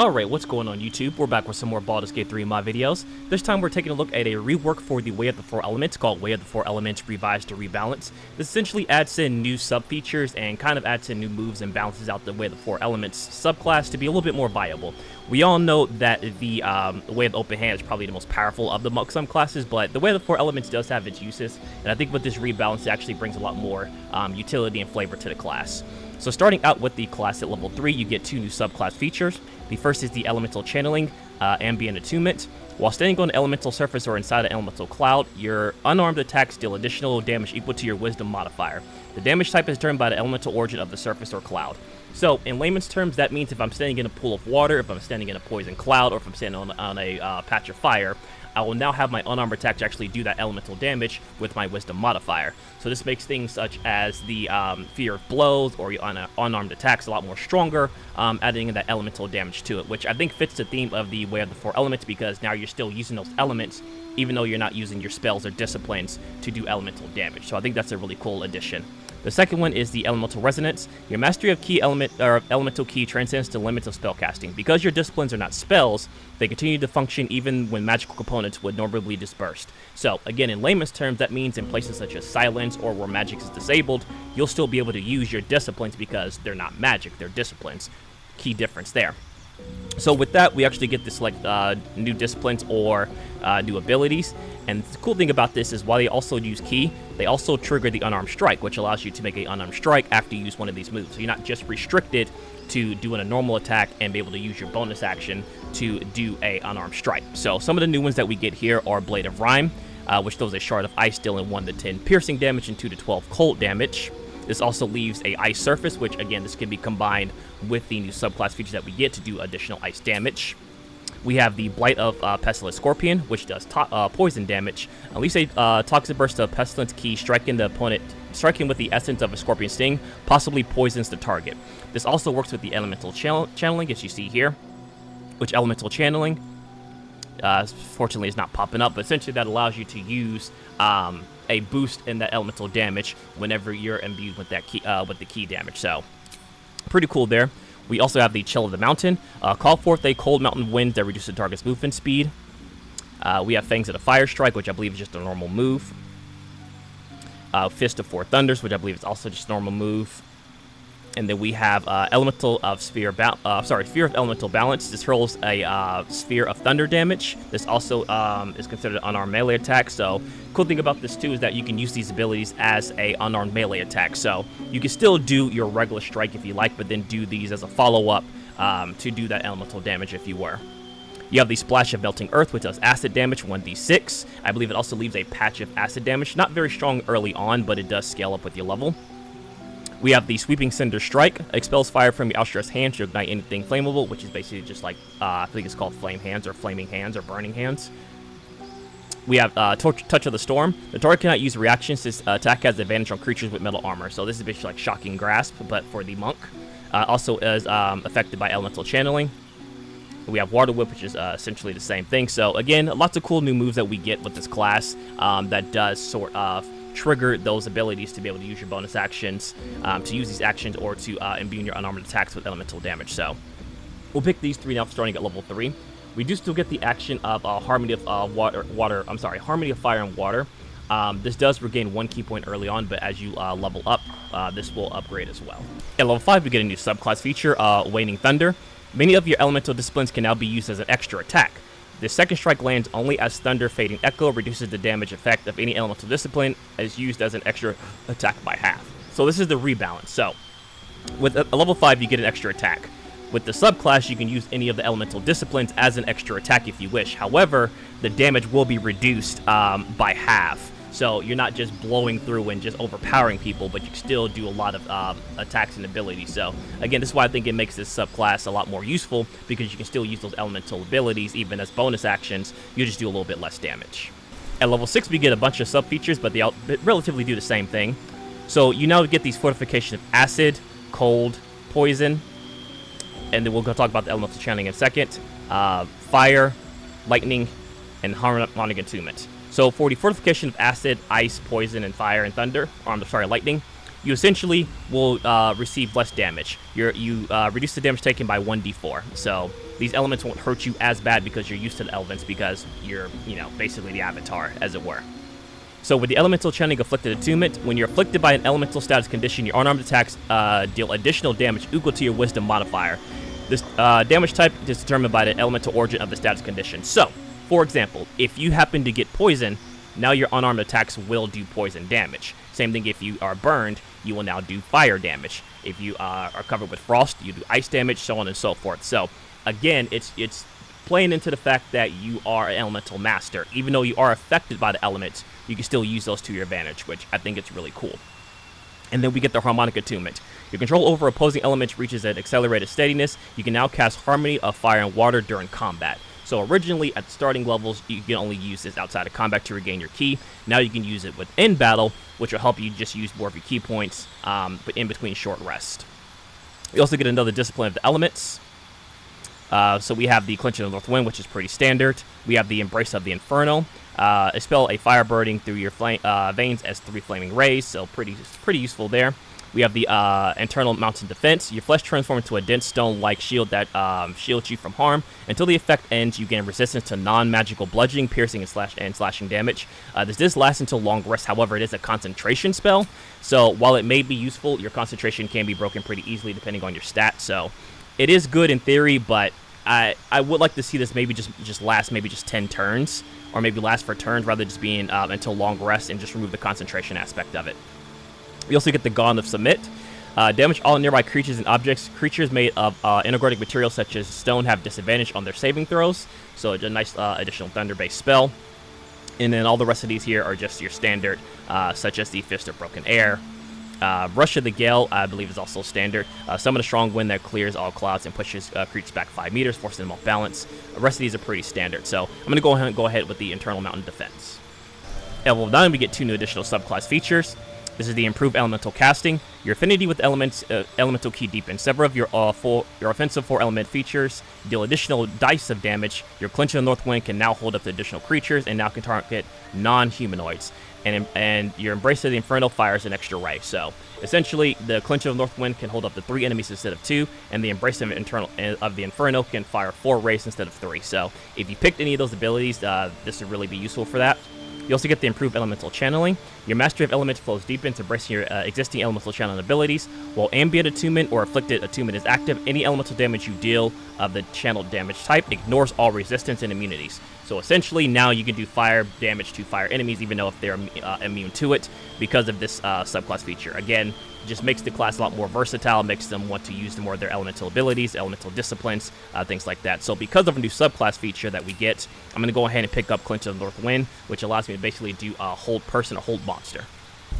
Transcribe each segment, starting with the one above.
Alright, what's going on YouTube? We're back with some more Baldur's Gate 3 mod videos. This time we're taking a look at a rework for the Way of the Four Elements called Way of the Four Elements Revised to Rebalance. This essentially adds in new sub-features and kind of adds in new moves and balances out the Way of the Four Elements subclass to be a little bit more viable. We all know that the Way of the Open Hand is probably the most powerful of the subclasses, but the Way of the Four Elements does have its uses, and I think with this rebalance it actually brings a lot more utility and flavor to the class. So starting out with the class at level 3, you get two new subclass features. The first is the Elemental Channeling, Ambient Attunement. While standing on an elemental surface or inside an elemental cloud, your unarmed attacks deal additional damage equal to your Wisdom modifier. The damage type is determined by the elemental origin of the surface or cloud. So, in layman's terms, that means if I'm standing in a pool of water, if I'm standing in a poison cloud, or if I'm standing on a patch of fire, I will now have my unarmed attack to actually do that elemental damage with my Wisdom modifier. So this makes things such as the fear of blows or unarmed attacks a lot more stronger, adding that elemental damage to it, which I think fits the theme of the Way of the Four Elements, because now you're still using those elements even though you're not using your spells or disciplines to do elemental damage. So I think that's a really cool addition. The second one is the Elemental Resonance. Your mastery of key element or elemental key transcends to limits of spellcasting. Because your disciplines are not spells, they continue to function even when magical components would normally be dispersed. So again, in layman's terms, that means in places such as silence or where magic is disabled, you'll still be able to use your disciplines because they're not magic, they're disciplines. Key difference there. So with that, we actually get to select new disciplines or new abilities. And the cool thing about this is while they also use key, they also trigger the unarmed strike, which allows you to make an unarmed strike after you use one of these moves. So you're not just restricted to doing a normal attack and be able to use your bonus action to do a unarmed strike. So some of the new ones that we get here are Blade of Rime, which throws a shard of ice dealing 1 to 10 piercing damage and 2 to 12 cold damage. This also leaves a ice surface, which again, this can be combined with the new subclass features that we get to do additional ice damage. We have the Blight of Pestilent Scorpion, which does poison damage. Unleash a toxic burst of Pestilent Key, striking the opponent, striking with the essence of a Scorpion Sting, possibly poisons the target. This also works with the Elemental Channeling, as you see here, which Elemental Channeling, fortunately, is not popping up, but essentially that allows you to use a boost in that elemental damage whenever you're imbued with that key, with the key damage. So, pretty cool there. We also have the Chill of the Mountain. Call forth a cold mountain wind that reduces the target's movement speed. We have Fangs of the Fire Strike, which I believe is just a normal move. Fist of Four Thunders, which I believe is also just a normal move. And then we have Sphere of Elemental Balance. This hurls a Sphere of Thunder damage. This also is considered an unarmed melee attack. So, cool thing about this too is that you can use these abilities as a unarmed melee attack. So, you can still do your regular strike if you like, but then do these as a follow-up to do that elemental damage if you were. You have the Splash of Melting Earth, which does acid damage, 1d6. I believe it also leaves a patch of acid damage. Not very strong early on, but it does scale up with your level. We have the Sweeping Cinder Strike, expels fire from your outstretched hand to ignite anything flammable, which is basically just like, I think it's called Flame Hands or Flaming Hands or Burning Hands. We have Touch of the Storm. The target cannot use reactions. This attack has advantage on creatures with metal armor. So this is basically like Shocking Grasp, but for the monk. Also is affected by Elemental Channeling. We have Water Whip, which is essentially the same thing. So again, lots of cool new moves that we get with this class that does sort of trigger those abilities to be able to use your bonus actions, to use these actions, or to imbue your unarmed attacks with elemental damage. So we'll pick these three now, starting at level 3. We do still get the action of Harmony of Harmony of Fire and Water. This does regain 1 key point early on, but as you level up, this will upgrade as well. At level 5, we get a new subclass feature, Waning Thunder. Many of your elemental disciplines can now be used as an extra attack. The second strike lands only as Thunder Fading Echo, reduces the damage effect of any elemental discipline, as used as an extra attack by half. So this is the rebalance. So with a level 5, you get an extra attack. With the subclass, you can use any of the elemental disciplines as an extra attack if you wish. However, the damage will be reduced by half. So you're not just blowing through and just overpowering people, but you can still do a lot of attacks and abilities. So again, this is why I think it makes this subclass a lot more useful, because you can still use those elemental abilities even as bonus actions. You just do a little bit less damage. At level 6, we get a bunch of sub-features, but they relatively do the same thing. So you now get these fortifications of acid, cold, poison, and then we'll go talk about the elemental channeling in a second. Fire, lightning, and harmonic attunement. So for the fortification of acid, ice, poison, and fire and thunder, lightning, you essentially will receive less damage. You reduce the damage taken by 1d4. So these elements won't hurt you as bad because you're used to the elements, because you're, basically the avatar, as it were. So with the Elemental Channeling Afflicted Attunement, when you're afflicted by an elemental status condition, your unarmed attacks deal additional damage equal to your Wisdom modifier. This damage type is determined by the elemental origin of the status condition. So, for example, if you happen to get poison, now your unarmed attacks will do poison damage. Same thing if you are burned, you will now do fire damage. If you are covered with frost, you do ice damage, so on and so forth. So, again, it's playing into the fact that you are an elemental master. Even though you are affected by the elements, you can still use those to your advantage, which I think is really cool. And then we get the Harmonic Attunement. Your control over opposing elements reaches an accelerated steadiness. You can now cast Harmony of Fire and Water during combat. So originally, at the starting levels, you can only use this outside of combat to regain your ki. Now you can use it within battle, which will help you just use more of your ki points, but in between short rest. You also get another Discipline of the Elements. So we have the Clench of the North Wind, which is pretty standard. We have the Embrace of the Inferno. Expel a fire burning through your veins as 3 flaming rays, so pretty useful there. We have the Internal Mountain Defense. Your flesh transforms into a dense stone-like shield that shields you from harm. Until the effect ends, you gain resistance to non-magical bludgeoning, piercing, and slashing damage. This does last until long rest. However, it is a concentration spell, so while it may be useful, your concentration can be broken pretty easily depending on your stat. So it is good in theory, but I would like to see this maybe just last maybe just 10 turns, or maybe last for turns rather than just being until long rest, and just remove the concentration aspect of it. We also get the Gauntlet of Submit. Damage all nearby creatures and objects. Creatures made of inorganic materials such as stone have disadvantage on their saving throws, so it's a nice additional thunder-based spell. And then all the rest of these here are just your standard, such as the Fist of Broken Air. Rush of the Gale, I believe, is also standard. Summon a strong wind that clears all clouds and pushes creatures back 5 meters, forcing them off balance. The rest of these are pretty standard, so I'm going to go ahead with the Internal Mountain Defense. At level 9, we get 2 new additional subclass features. This is the Improved Elemental Casting. Your affinity with elements, elemental ki deepens. Several of your offensive 4-element features deal additional dice of damage. Your Clench of the North Wind can now hold up to additional creatures and now can target non-humanoids. And your Embrace of the Inferno fires an extra ray. So essentially, the Clench of the North Wind can hold up to 3 enemies instead of 2, and the Embrace of the Inferno can fire 4 rays instead of 3. So if you picked any of those abilities, this would really be useful for that. You also get the Improved Elemental Channeling. Your Mastery of Elements flows deep into embracing your existing elemental channeling abilities. While Ambient Attunement or Afflicted Attunement is active, any elemental damage you deal of the channeled damage type ignores all resistance and immunities. So essentially, now you can do fire damage to fire enemies, even though if they're immune to it, because of this subclass feature. Again, just makes the class a lot more versatile, makes them want to use more of their elemental abilities, elemental disciplines, things like that. So because of a new subclass feature that we get, I'm going to go ahead and pick up Clench of the North Wind, which allows me to basically do a hold person or hold monster.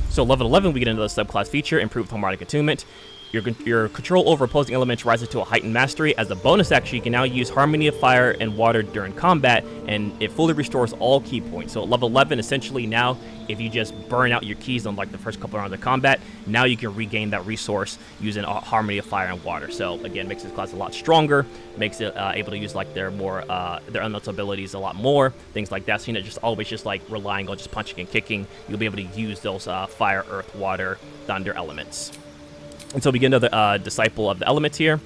So level 11, we get another subclass feature, Improved Harmonic Attunement. Your control over opposing elements rises to a heightened mastery. As a bonus action, you can now use Harmony of Fire and Water during combat, and it fully restores all ki points. So at level 11, essentially now, if you just burn out your keys on like the first couple rounds of combat, now you can regain that resource using Harmony of Fire and Water. So again, makes this class a lot stronger, makes it able to use like their elemental abilities a lot more, things like that. So you're not just always just like relying on just punching and kicking. You'll be able to use those fire, earth, water, thunder elements. And so we get another Disciple of the Elements here.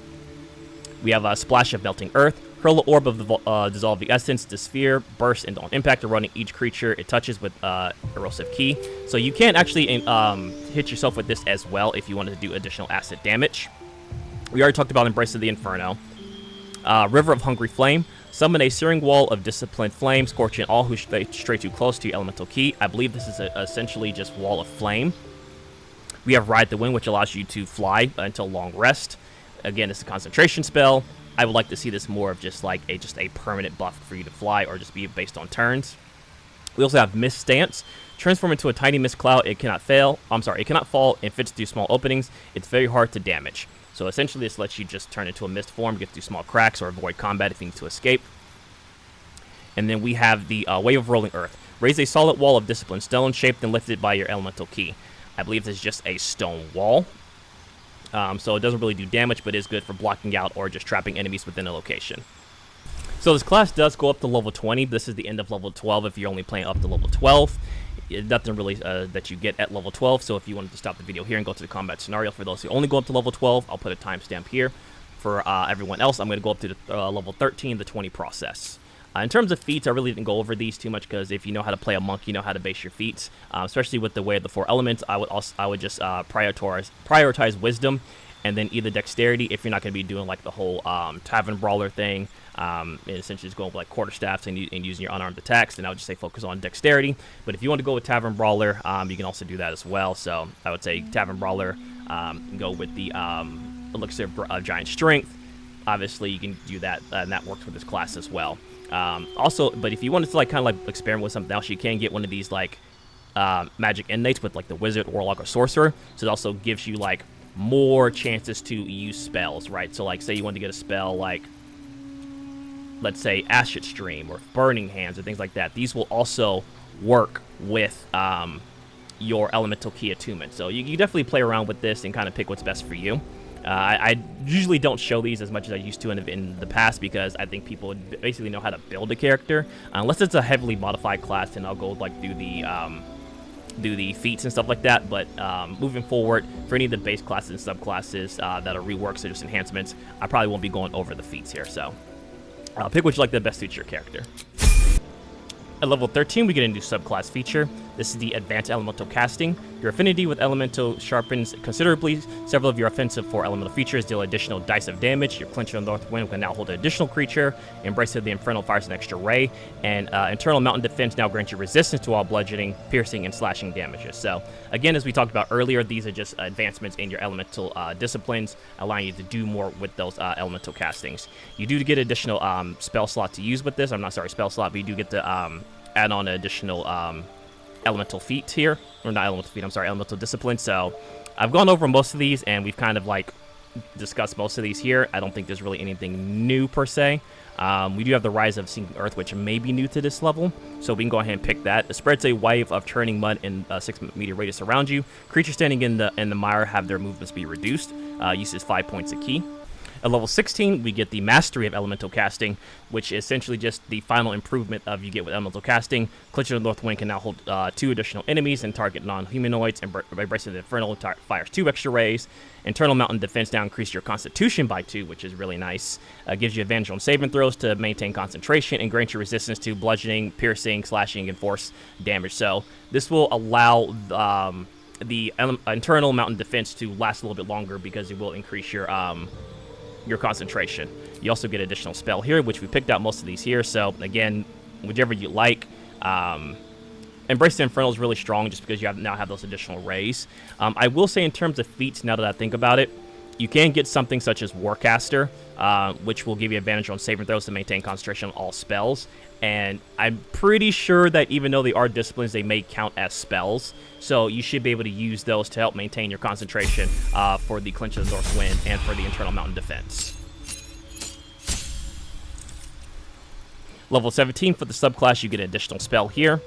We have a Splash of Melting Earth. Hurl the orb of the dissolving essence. The sphere bursts into on impact, running each creature it touches with erosive ki. So you can actually hit yourself with this as well if you wanted to do additional acid damage. We already talked about Embrace of the Inferno. River of Hungry Flame. Summon a searing wall of disciplined flame, scorching all who stray too close to your elemental ki. I believe this is essentially just Wall of Flame. We have Ride the Wind, which allows you to fly until long rest. Again, it's a concentration spell. I would like to see this more of just like a permanent buff for you to fly, or just be based on turns. We also have Mist Stance. Transform into a tiny mist cloud. It cannot fail. It cannot fall and fits through small openings. It's very hard to damage. So essentially, this lets you just turn into a mist form, get through small cracks, or avoid combat if you need to escape. And then we have the Wave of Rolling Earth. Raise a solid wall of disciplined stone, shaped and lifted by your elemental ki. I believe this is just a stone wall. So it doesn't really do damage, but is good for blocking out or just trapping enemies within a location. So this class does go up to level 20. This is the end of level 12 if you're only playing up to level 12. nothing really that you get at level 12. So if you wanted to stop the video here and go to the combat scenario, for those who only go up to level 12, I'll put a timestamp here. For everyone else, I'm going to go up to the level 13, the 20 process. In terms of feats, I really didn't go over these too much because if you know how to play a monk, you know how to base your feats. Especially with the way of the 4 elements, I would just prioritize wisdom, and then either dexterity if you're not going to be doing like the whole tavern brawler thing, and essentially just going with like quarterstaffs and using your unarmed attacks. Then I would just say focus on dexterity. But if you want to go with tavern brawler, you can also do that as well. So I would say tavern brawler, go with the elixir of giant strength. Obviously, you can do that, and that works with this class as well. Also, but if you wanted to like kind of like experiment with something else, you can get one of these like magic innates with like the wizard, warlock, or sorcerer. So it also gives you like more chances to use spells, right? So like say you want to get a spell like, let's say Acid Stream or Burning Hands or things like that. These will also work with your elemental key attunement. So you definitely play around with this and kind of pick what's best for you. I usually don't show these as much as I used to in the past because I think people basically know how to build a character. Unless it's a heavily modified class, then I'll go like do the feats and stuff like that. But moving forward, for any of the base classes and subclasses that are reworks or just enhancements, I probably won't be going over the feats here. So pick which like the best suits your character. At level 13, we get a new subclass feature. This is the Advanced Elemental Casting. Your affinity with Elemental sharpens considerably. Several of your offensive 4 elemental features deal additional dice of damage. Your Clinch of the North Wind can now hold an additional creature. Embrace of the Infernal fires an extra ray. And Internal Mountain Defense now grants you resistance to all bludgeoning, piercing, and slashing damages. So, again, as we talked about earlier, these are just advancements in your elemental disciplines, allowing you to do more with those elemental castings. You do get additional spell slot to use with this. Spell slot, but you do get to add on an additional elemental feat here, or not elemental feat, elemental discipline. So I've gone over most of these and we've kind of like discussed most of these here. I don't think there's really anything new per se. We do have the Rise of Sinking Earth, which may be new to this level, so we can go ahead and pick that. It spreads a wave of churning mud in a 6-meter radius around you. Creatures standing in the mire have their movement speed reduced. Uses 5 points a key. At level 16, we get the Mastery of Elemental Casting, which is essentially just the final improvement of you get with Elemental Casting. Clinch of the North Wind can now hold 2 additional enemies and target non-humanoids, and Embrace of the Infernal fires 2 extra rays. Internal Mountain Defense now increase your Constitution by 2, which is really nice. Gives you advantage on saving throws to maintain concentration, and grants you resistance to bludgeoning, piercing, slashing, and force damage. So this will allow the Internal Mountain Defense to last a little bit longer because it will increase your concentration. You also get additional spell here, which we picked out most of these here. So again, whichever you like. Embrace the Infernal is really strong just because you now have those additional rays. I will say in terms of feats, now that I think about it, you can get something such as Warcaster, which will give you advantage on saving throws to maintain concentration on all spells. And I'm pretty sure that even though they are disciplines, they may count as spells. So you should be able to use those to help maintain your concentration for the Clinch of the North Wind and for the Internal Mountain Defense. Level 17 for the subclass, you get an additional spell here.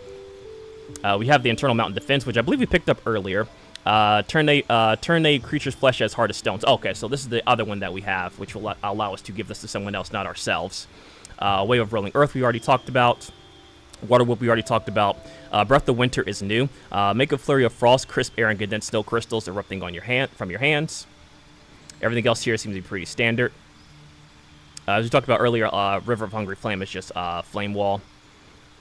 We have the Internal Mountain Defense, which I believe we picked up earlier. Turn a creature's flesh as hard as stones. Okay, so this is the other one that we have, which will allow us to give this to someone else, not ourselves. Wave of Rolling Earth we already talked about. Water Whoop we already talked about. Breath of Winter is new. Make a flurry of frost, crisp air, and condensed snow crystals erupting on from your hands. Everything else here seems to be pretty standard. As we talked about earlier, River of Hungry Flame is just Flame Wall.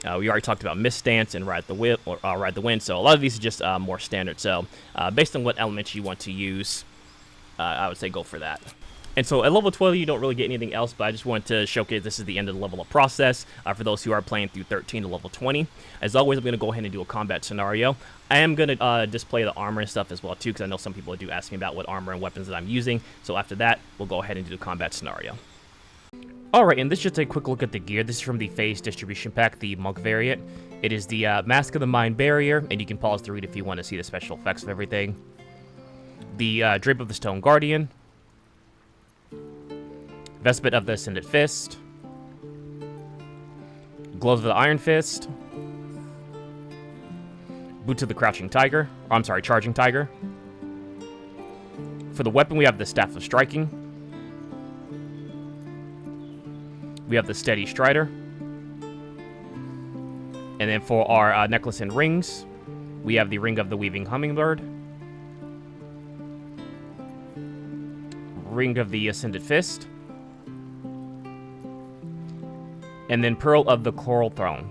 We already talked about Mist Dance and Ride the Wind, so a lot of these are just more standard. So based on what elements you want to use, I would say go for that. And so at level 12, you don't really get anything else, but I just wanted to showcase this is the end of the level up process for those who are playing through 13 to level 20. As always, I'm going to go ahead and do a combat scenario. I am going to display the armor and stuff as well, too, because I know some people do ask me about what armor and weapons that I'm using. So after that, we'll go ahead and do the combat scenario. Alright, and this is just a quick look at the gear. This is from the Phase Distribution Pack, the Monk variant. It is the Mask of the Mind Barrier, and you can pause to read if you want to see the special effects of everything. The Drape of the Stone Guardian. Vestment of the Ascended Fist. Gloves of the Iron Fist. Boots of the Crouching Tiger. Or, I'm sorry, Charging Tiger. For the weapon, we have the Staff of Striking. We have the Steady Strider. And then for our necklace and rings, We have the Ring of the Weaving Hummingbird, Ring of the Ascended Fist, and then Pearl of the Coral Throne.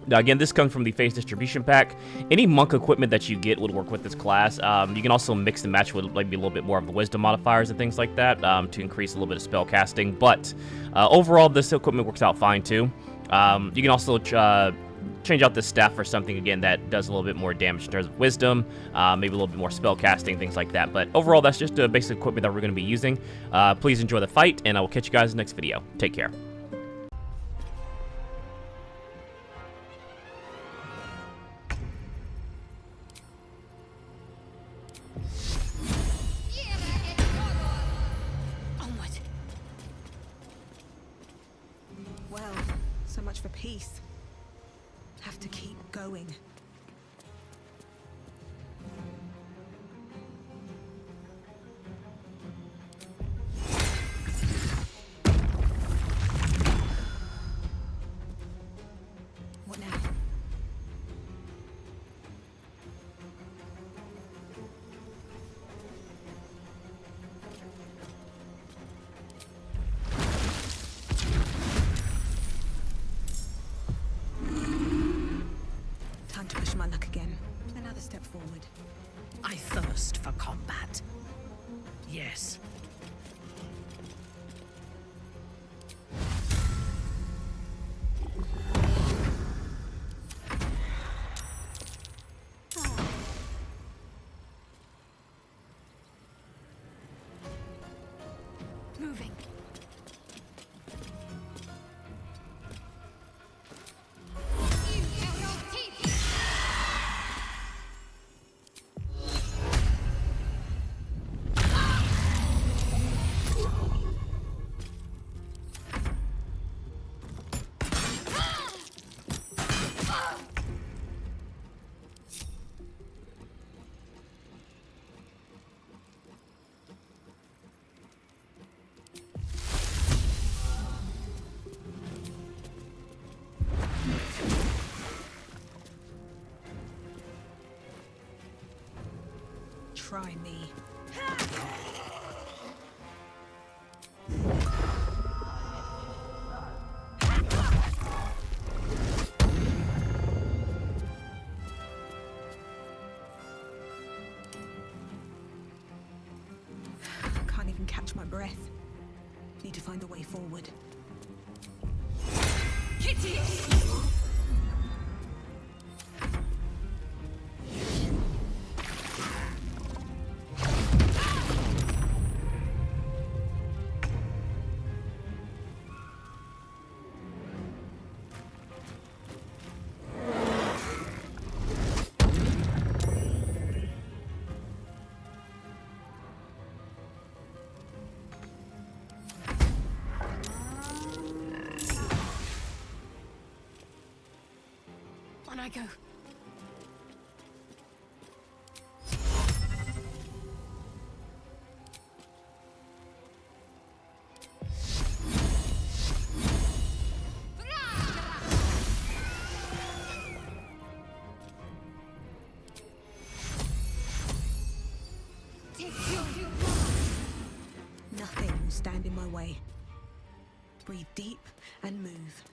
Now, again, this comes from the Phase Distribution Pack. Any monk equipment that you get would work with this class. You can also mix and match with maybe a little bit more of the wisdom modifiers and things like that to increase a little bit of spell casting. But overall, this equipment works out fine too. You can also change out this staff for something, again, that does a little bit more damage in terms of wisdom, maybe a little bit more spell casting, things like that. But overall, that's just the basic equipment that we're going to be using. Please enjoy the fight, and I will catch you guys in the next video. Take care. Well, so much for peace. Have to keep going. What now? Time to push my luck again. Another step forward. I thirst for combat. Yes. Moving. Try me. Can't even catch my breath. Need to find a way forward. Kitty! On I go. Nothing will stand in my way. Breathe deep and move.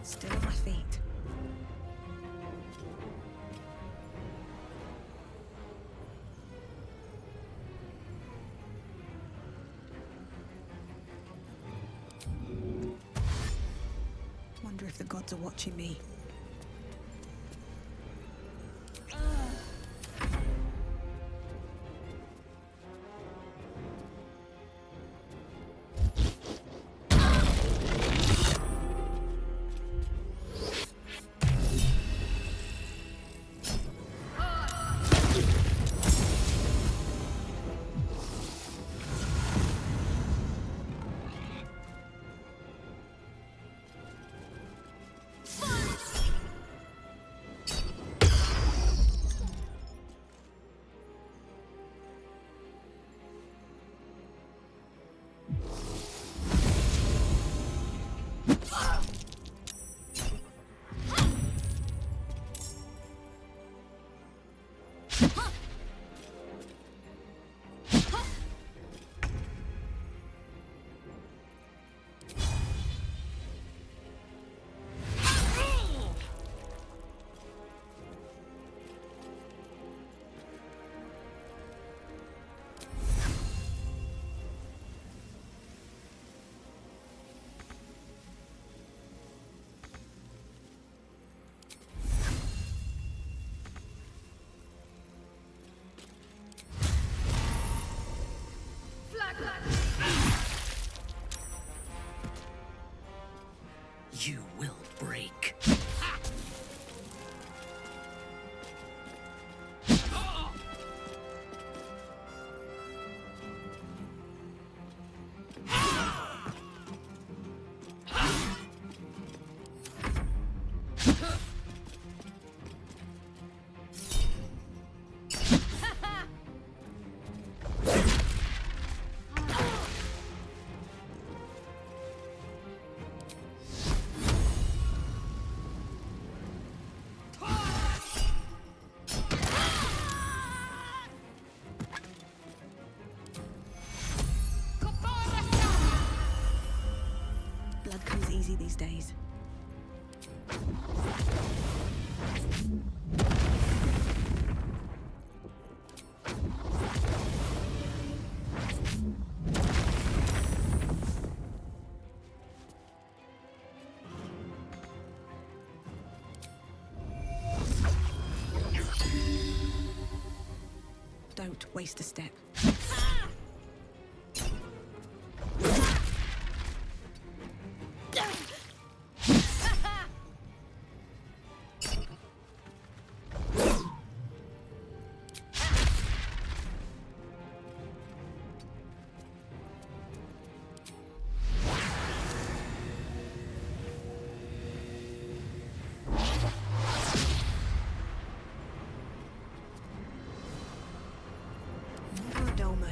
Still on my feet. Wonder if the gods are watching me. You will break. Blood comes easy these days. Don't waste a step. Never a dull moment.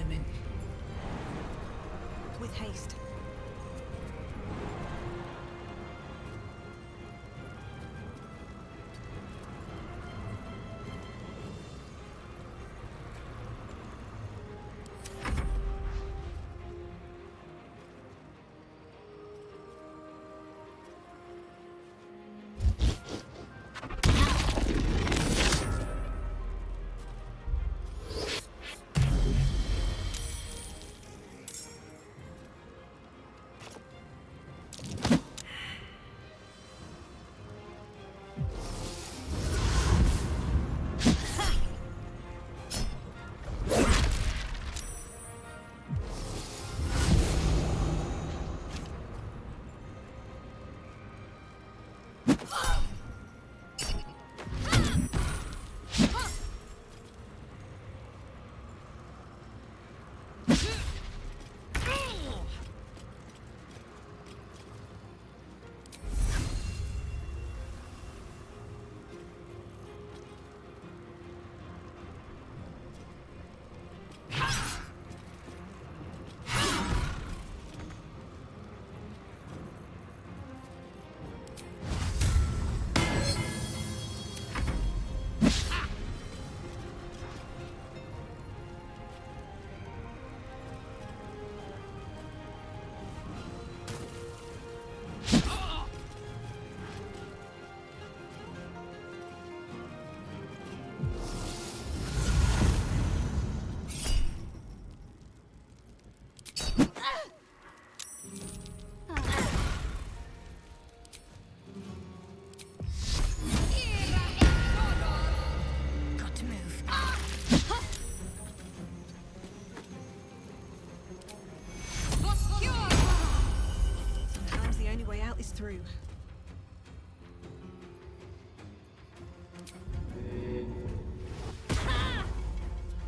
way out is through.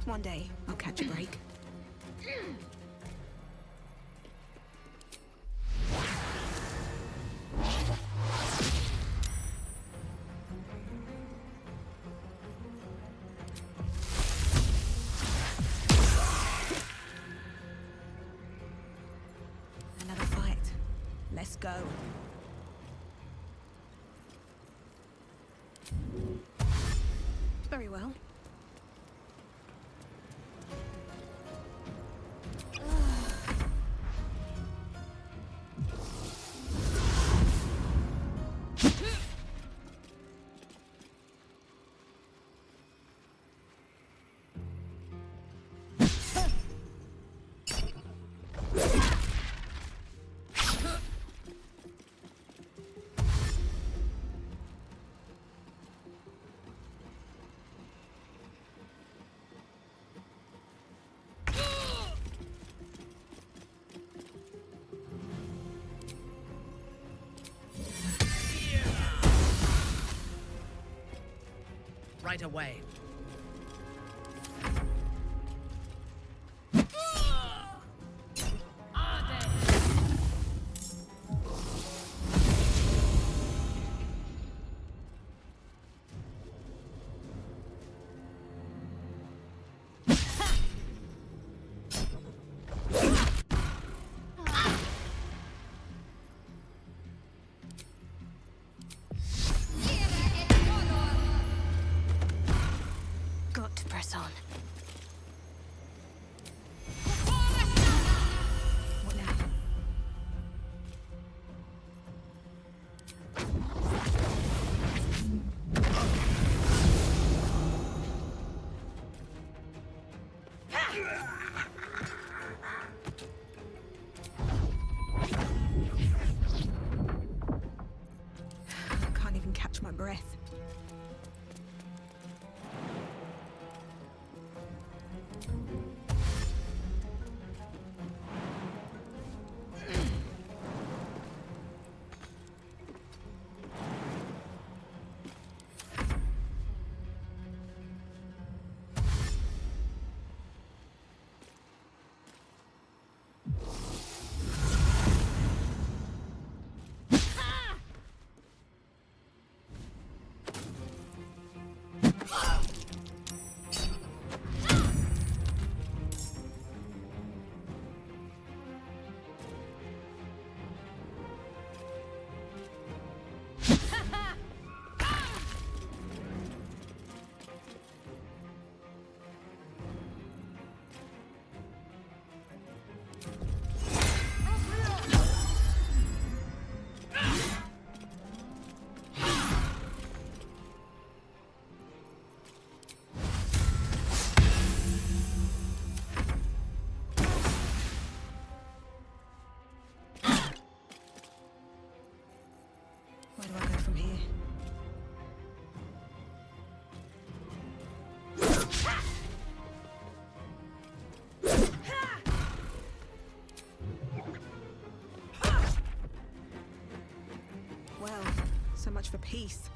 One day, I'll catch a break. Another fight. Let's go. Very well. Right away. Got to press on. What now? I can't even catch my breath. Where do I go from here? Well, so much for peace.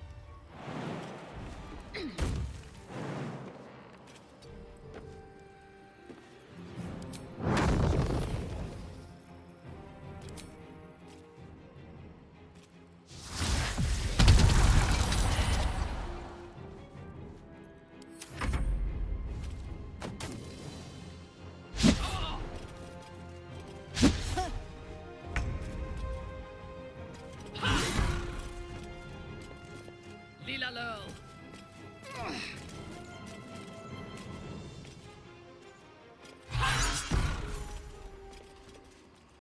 Lila Lurl.